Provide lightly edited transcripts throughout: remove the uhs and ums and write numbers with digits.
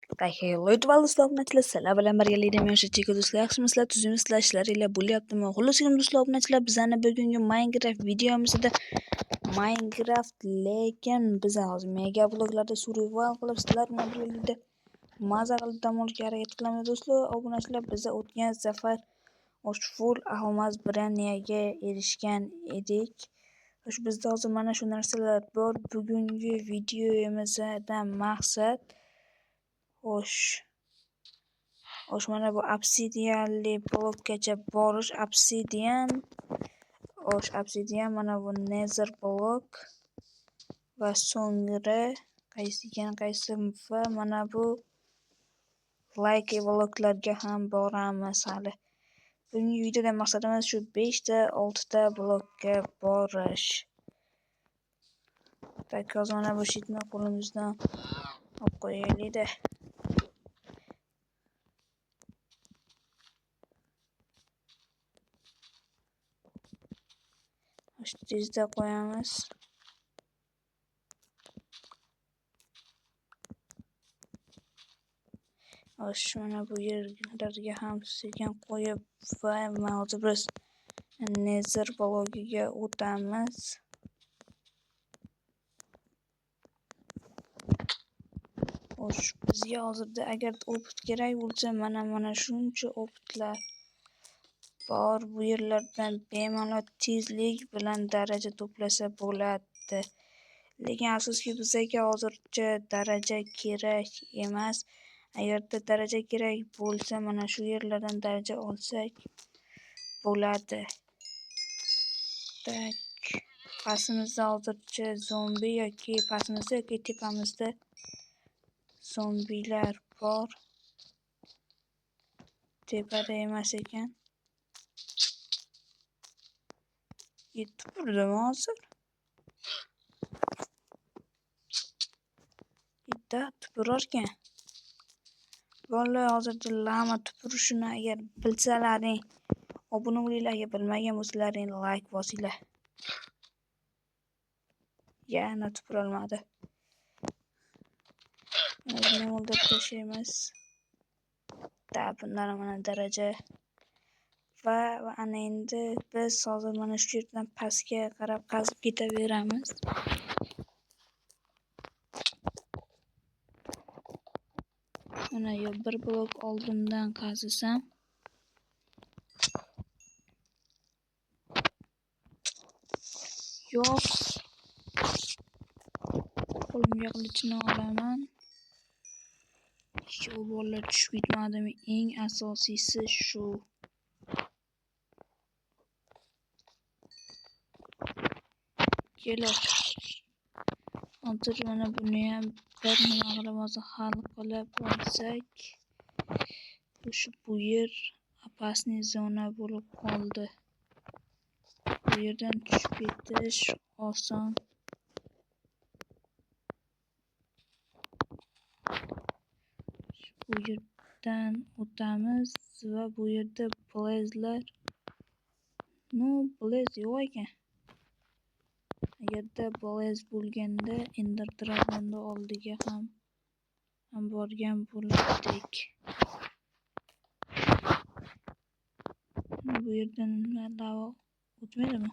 Hello do'stlar, obunachilar, sizlar bilan birgalikda men o'sha cheka do'stlar, yaxshimisizlar, tuzimsizlar, ishlaringlar bo'lyaptimi? Xullas, do'stlar, obunachilar, bizani bugungi Minecraft videomizda lekin biz hozir mega bloklarda survival qilib sizlar bilan birgalikda maza qilib dam olishga harakat qilamiz do'stlar. Obunachilar, biz o'tgan safar full almaz braniyaga erishgan edik. Bizda hozir mana shu narsalar bor. Bugungi videomizdan maqsad mana bu obsidianli blokgacha borish. Obsidian mana bu nether blok va so'ngra qaysi va mana bu like bloklarga ham boramiz hali. Bugungi videoda maqsadimiz shu 5 ta 6 ta blokka borish. Hozir mana bu shitni qo'limizdan olib qo'yaylik-da. Tezda qo'yamiz. Mana bu yerlarga ham sekin qo'yib va hozir biz nether blogiga o'tamiz. Bizga hozirda agar opit kerak bo'lsa, mana shuncha opitlar bor. Bu yerlardan bemalol tezlik bilan daraja to'plasa bo'ladi. Lekin afsuski bizga hozircha daraja kerak emas. Agarda daraja kerak bo'lsa, mana shu yerlardan daraja olsak bo'ladi. Pastimizda hozircha zombi yoki tepamizda zombilar bor. Tepada emas ekan. Yetib turdim hozir. Bitta tupurarkan. Vallahi hozirda lama tupurishini agar bilsalaring, obuna bo'linglar, agar bilmagan bo'lsalaring like bosinglar. Yana tupurolmadi. Buni o'ldirib tashlaymiz. Bundan mana daraja va ana endi biz hozir mana shu yerdan pastga qarab qazib ketaveramiz. Mana bir blok oldindan qazisam yo'q. Qo'limga qilichni olaman. Shu bolalar tushib ketmadimi? Eng asosiysi shu. Kelar. Hozir mana buni ham bir nima qilib hal qilib olsak, bu yer opasniy zona bo'lib qoldi. Bu yerdan tushib ketish oson. Bu yerdan o'tamiz va bu yerda blaze yo'q ekan. Agarda blaze bo'lganda Ender Dragon'ni oldiga ham borgan bo'lardik. Bu yerdan lava o'tmaydimi?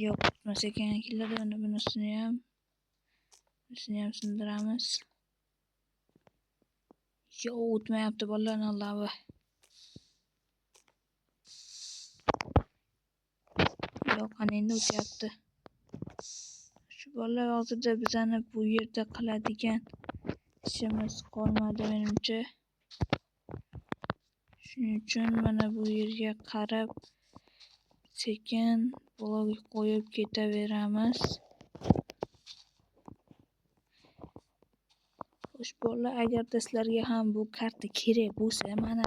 Yo'q, o'tmas ekan. Keladi, bunisini ham sindiramiz. Yo'q, o'tmayapti bolalar lava. Yo'q, ana endi o'tyapti. Shu bolalar hozirda bizani bu yerda qiladigan ishimiz qolmadi menimcha. Shuning uchun mana bu yerga qarab sekin blok qo'yib ketaveramiz. Bolalar, agar sizlarga ham bu karta kerak bo'lsa, mana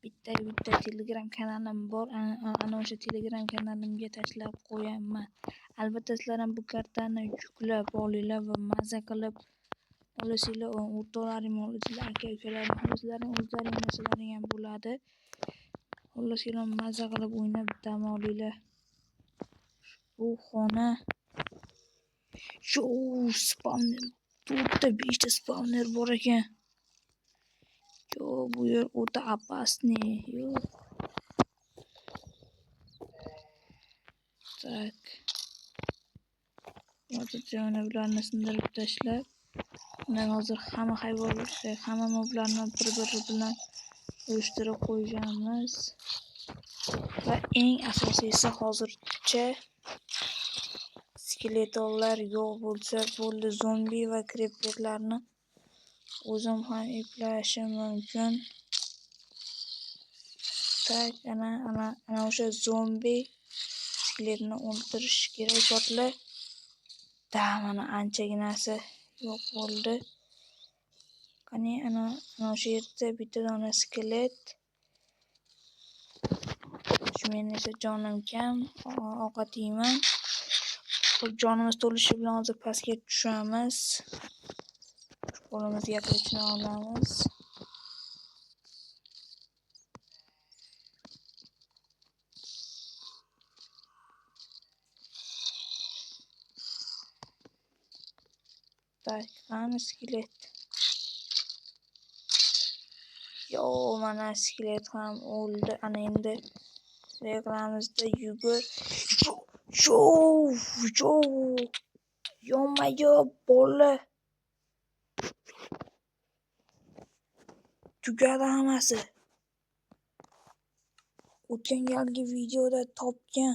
bitta Telegram kanalim bor. Ana o'sha Telegram kanalimga tashlab qo'yaman. Albatta sizlar ham bu kartani yuklab olinglar va maza qilib olasizlar. O'rtoqlaring, aka-ukalaring, o'zlaring narsalaring ham bo'ladi. Xullas, maza qilib o'ynab dam olinglar. Bu xona shu spawner to'rtta 5ta spawner bor ekan. Yo, bu yer o'ta опасный. Yo. Tak. Hozircha bularni sindirib tashlab, men hozir hamma hayvonlarni, hamma moblarni bir-biri bilan uyushtirib qo'yamiz. Va eng asosiysi hozircha skeletonlar yo'q bo'lsa bo'ldi. Zombi va creeperlarni o'zim ham eplashim mumkin. Tak, ana o'sha zombi skeletni o'ldirish kerak botlar. Mana anchaginasi yo'q bo'ldi. Qani ana o'sha yerda bitta dona skelet. Men esa jonim kam, ovqat yeyman. Jonimiz to'lishi bilan hozir pastga tushamiz. Qo'limizga qilichni olamiz. Tak, qani skelet. Yo, mana skelet ham o'ldi. Ana endi reklamamizda yugur. Yo. Yo'mayo bola. Tugadi hammasi. O'tgan galgi videoda topgan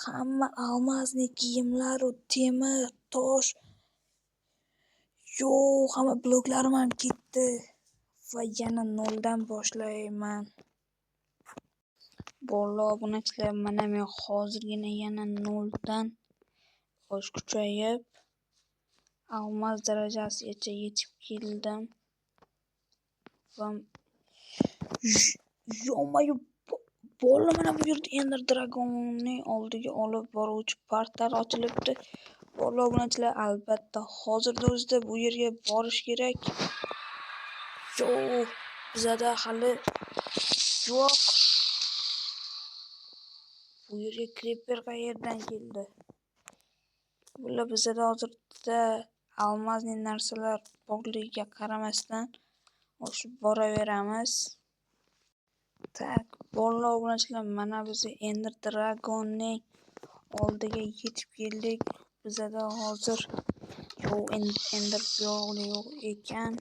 hamma almazli kiyimlar va temir, tosh. Yo, hamma bloklarim ham ketdi. Va yana noldan boshlayman. Bolo obunachilar, mana men hozirgina yana noldan bosh kuchayib almaz darajasigacha yetib keldim. Va yo'mayo bola, mana bu yerda Ender Dragonning oldiga olib boruvchi portal ochilibdi. Bolo obunachilar, albatta hozirda o'zida bu yerga borish kerak. Yo, bizada hali yo'q. Bu yerga creeper qayerdan keldi? Bular bizada hozirda almazli narsalar borligiga qaramasdan o'sha boraveramiz. Tak, bolo obunachilar, mana biz Ender Dragonning oldiga yetib keldik. Bizada hozir Ender yo'q ekan.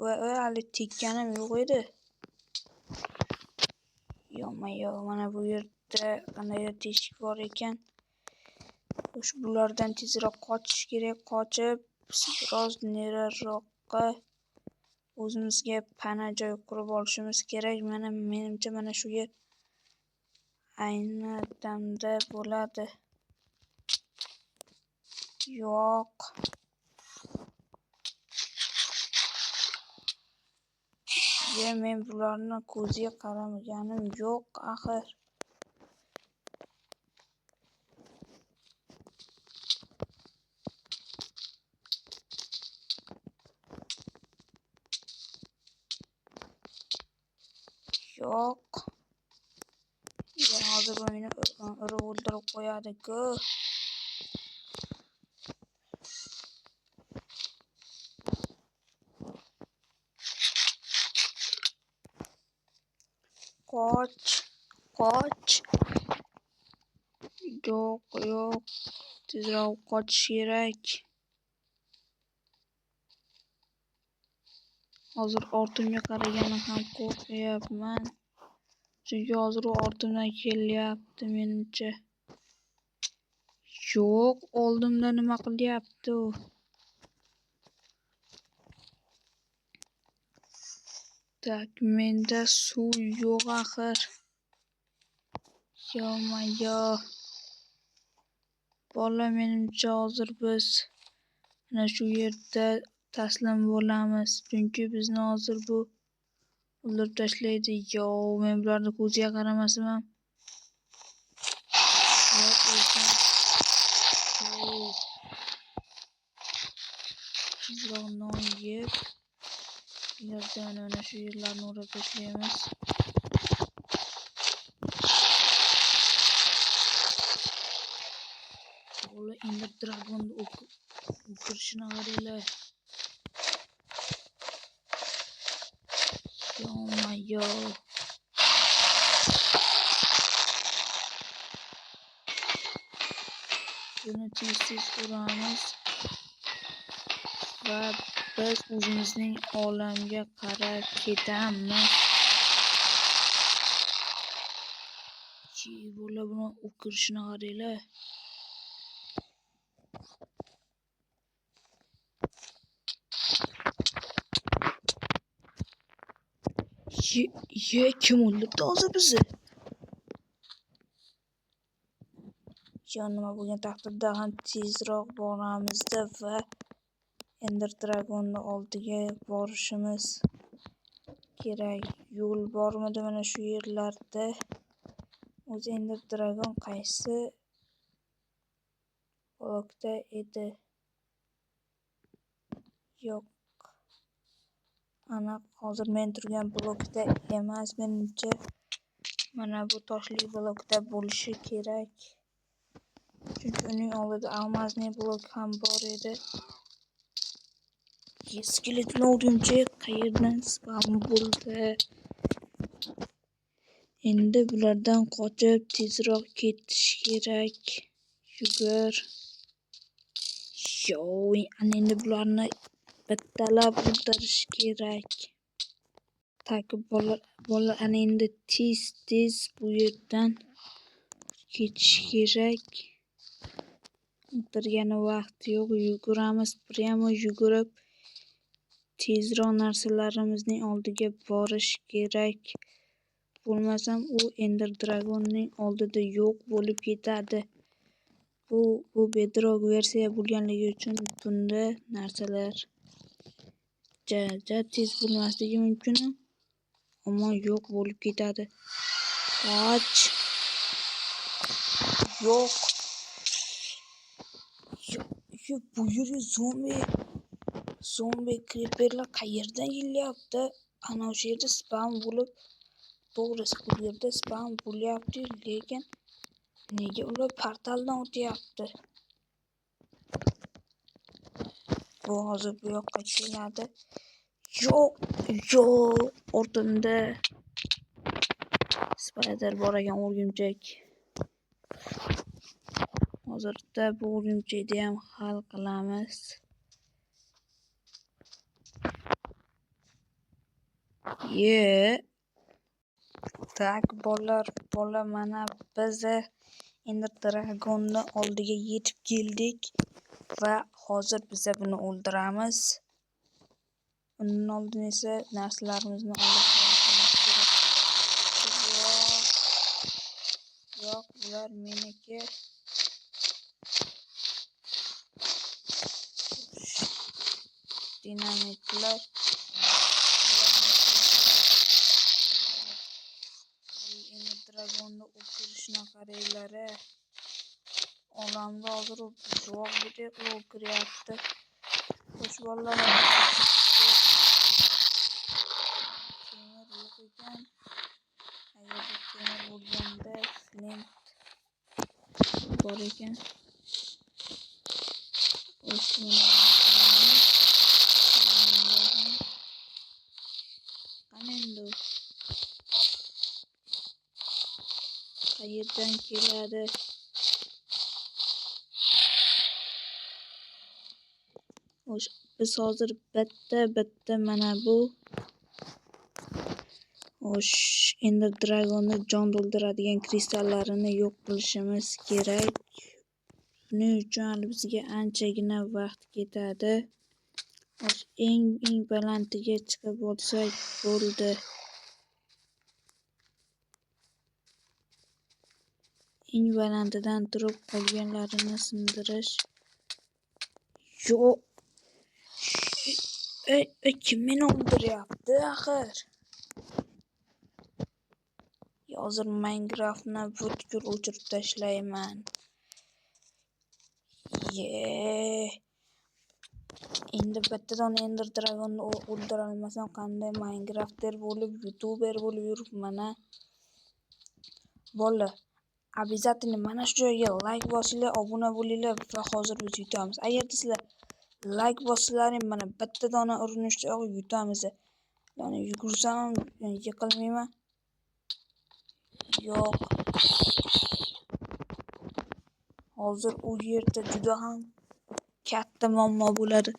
Va hali tekkanim yo'q edi. Yo'mayo, mana bu yerda qandaydir teshik bor ekan. Bulardan tezroq qochish kerak. Qochib, biroz nariroqqa o'zimizga pana joy qurib olishimiz kerak. Menimcha mana shu yer ayni damda bo'ladi. Yo'q. Men bularni ko'ziga qaramaganim yo'q axir. Yo'q. Hozir meni urib o'ldirib qo'yadi-ku. Qoch. Yo'q. Tezroq qochish kerak. Hozir ortimga qaragani ham qo'rqyapman. Chunki hozir u ortimdan kelyapti menimcha. Yo'q, oldimda nima qilyapti u? Tak, menda suv yo'q axir. Yo'mayo. Bola, menimcha hozir biz mana shu yerda taslim bo'lamiz. Chunki bizni hozir bu o'ldirib tashlaydi. Yo, men bularni ko'ziga qaramasam ham. Tezroq non yeb, mana shu yerlarni o'rab tashlaymiz. Ender kirishini qaranglar. Yo. Buni tez uramiz va biz o'zimizning olamga qarab ketamiz. Bola buni o'kirishini qaranglar. Kim o'ldirdi hozir bizni? Nima bo'lgan taqdirda ham tezroq boramizda va Ender Dragon'ni oldiga borishimiz kerak. Yo'l bormidi mana shu yerlarda? O'zi Ender Dragon qaysi blokda edi? Yo'q. Aniq hozir men turgan blokda emas, menimcha mana bu toshli blokda bo'lishi kerak. Chunki uning oldida almazli blok ham bor edi. Skeletni o'rgimchak qayerdan spawn bo'ldi? Endi bulardan qochib tezroq ketish kerak. Yugur. Endi bularni bittalab o'ldirish kerak. Bola ana endi tez bu yerdan ketish kerak. O'tirgani vaqti yo'q, yuguramiz, prямо yugurib tezroq narsalarimizning oldiga borish kerak. Bo'lmasam u Ender Dragonning oldida yo'q bo'lib ketadi. Bu Bedrock versiya bo'lganligi uchun bunda narsalar tez bo'lmasligi mumkin, ammo yo'q bo'lib ketadi. Qoch. Yo'q. Bu yerga zombi creeperlar qayerdan kelyapti? Ana o'sha yerda spawn bo'lib, to'g'risi bu yerda spawn bo'lyapti, lekin nega ular portaldan o'tyapti? Bu hozir bu yoqqa keladi. Yo'q, ortimda spider bor ekan, o'rgimchak. Hozirda bu o'rgimchakni ham hal qilamiz. Tak, bola mana biz Ender Dragon'ni oldiga yetib keldik va hozir biz buni o'ldiramiz. Undan oldin esa narsalarimizni olib qo'yishimiz kerak. Yo'q, bular meniki. Dinamitlar. Ender Dragon'ni o'kirishni qaranglar. Olamda hozir u buzoq deb o'kiryapti. Xo'sh bolalar. Temir yo'q ekan. Agar temir bo'lganda flint bor ekan. Qayerdan keladi? Biz hozir bitta mana bu Ender Dragon'ni jon to'ldiradigan kristallarini yo'q qilishimiz kerak. Buning uchun bizga anchagina vaqt ketadi. Eng balandiga chiqib olsak bo'ldi. Eng balandidan turib qolganlarini sindirish. Yo'q. Kim meni o'ldiryapti axir? Hozir Minecraftni butkul o'chirib tashlayman. Endi bittadan Ender Dragon'ni o'ldira olmasam qanday Minecrafter bo'lib, YouTuber bo'lib yuribman. Bola, обязательно mana shu joyga like bosinglar, obuna bo'linglar va hozir biz yutamiz. Agar sizlar like bossalaring, mana bitta dona urinishda yutamiz. Yani yugursam yiqilmayman. Yo'q. Hozir u yerda juda ham katta muammo bo'ladi.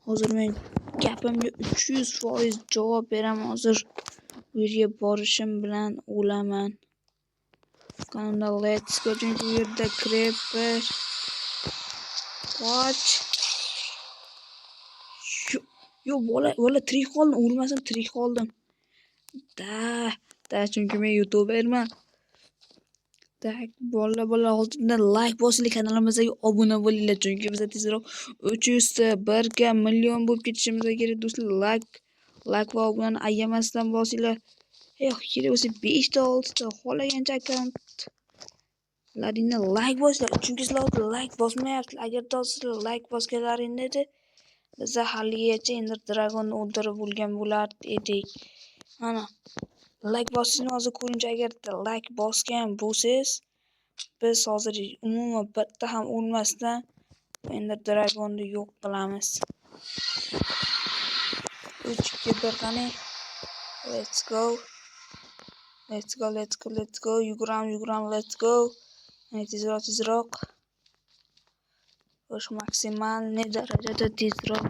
Hozir men gapimga 300% javob beraman. Hozir u yerga borishim bilan o'laman. Qanday let's go chunki u yerda creeper. Watch. Yo bola tirik qoldim. O'lmasam tirik qoldim. Da chunki men youtuberman. Tak bola oldindan like bosinglar, kanalimizga obuna bo'linglar chunki biz tezroq 300 ta 1 million bo'lib ketishimiz kerak do'stlar. Like va obunani ayamasdan bosinglar. Kerak bo'lsa 5 ta 6 ta xohlagancha akkauntlaringni like bosinglar chunki sizlar like bosmayapsizlar. Agar sizlar like bosganlaringizda biz haligacha Ender Dragonni o'ldirib bo'lgan bo'lar edik. Mana like bosishni hozir ko'ringchi, agar like bosgan bo'lsangiz biz hozir umuman bitta ham o'lmasdan Ender Dragonni yo'q qilamiz. 3 2 1 qani. Let's go. Yuguram, let's go. Tezroq. O'sh maksimalniy darajada tezroq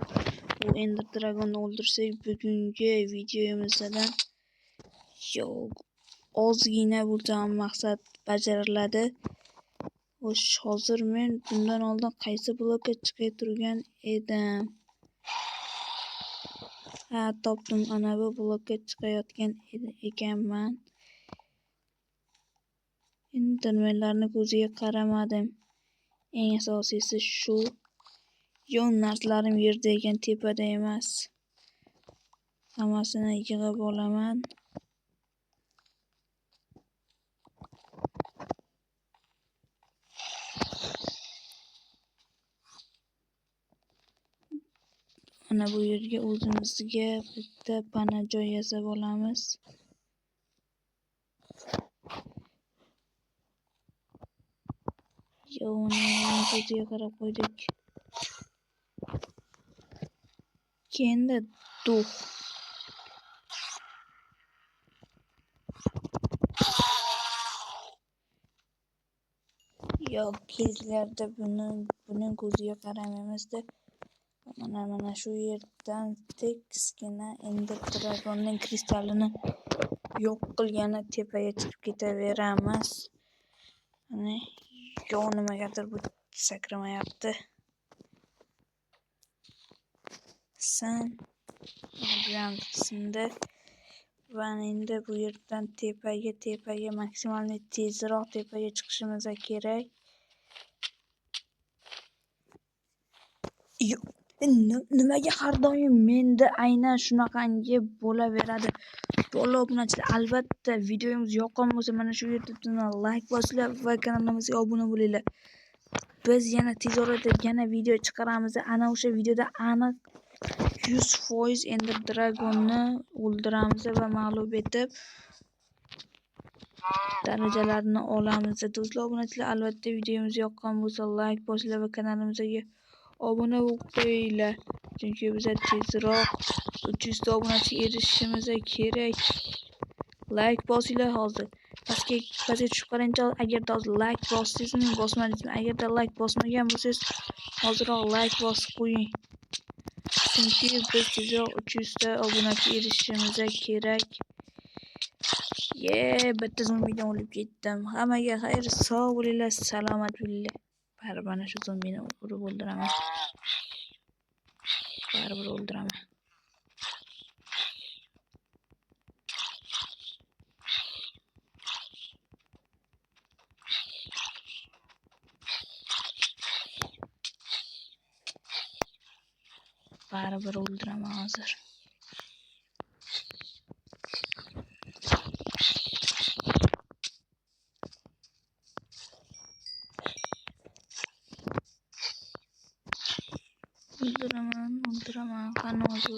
bu Ender Dragonni o'ldirsak bugungi videomizdan ozgina bo'lsa ham maqsad bajariladi. Hozir men bundan oldin qaysi blokka chiqib turgan edim? Topdim, ana bu blokka chiqayotgan ekanman. Endermenlarni ko'ziga qaramadim. Eng asosiysi shu. Yon narslarim yerda ekan, tepada emas. Hammasini yig'ib olaman. Ana bu yerga o'zimizga bitta pana joy yasab olamiz. Uni ko'ziga qarab qo'ydik. Keyin duh. Kelinglarda buning ko'ziga qaramaymiz-da. Mana shu yerdan tekisgina Ender Dragonning kristalini yo'q qilgani tepaga chiqib ketaveramiz. Nimagadir bu sakramayapti. San bilan qismda va endi bu yerdan tepaga maksimalni tezroq tepaga chiqishimiz kerak. Nimaga har doim menda aynan shunaqangi bo'laveradi? Bola obunachilar, albatta videomiz yoqqan bo'lsa mana shu yerda like bosinglar va kanalimizga obuna bo'linglar. Biz yana tez orada yana video chiqaramiz. Ana o'sha videoda aniq 100% Ender Dragonni o'ldiramiz va mag'lub etib darajalarni olamiz. Do'stlar, obunachilar, albatta videomiz yoqqan bo'lsa like bosinglar va kanalimizga obuna bo'lib qo'yinglar. Chunki biz tezroq 300 ta obunachiga erishishimiz kerak. Like bosinglar hozir. Pastga tushib qarangchi, agarda hozir like bosdingizmi, bosmadingizmi? Agarda like bosmagan bo'lsangiz, hozirroq like bosib qo'ying. Chunki biz tezroq 300 ta obunachiga erishishimiz kerak. Bitta zombidan o'lib ketdim. Hammaga xayr, sog' bo'linglar, salomat bo'linglar. Baribir mana shu zombini urib o'ldiraman. Baribir o'ldiraman. Hozir. O'ldiraman. Qani hozir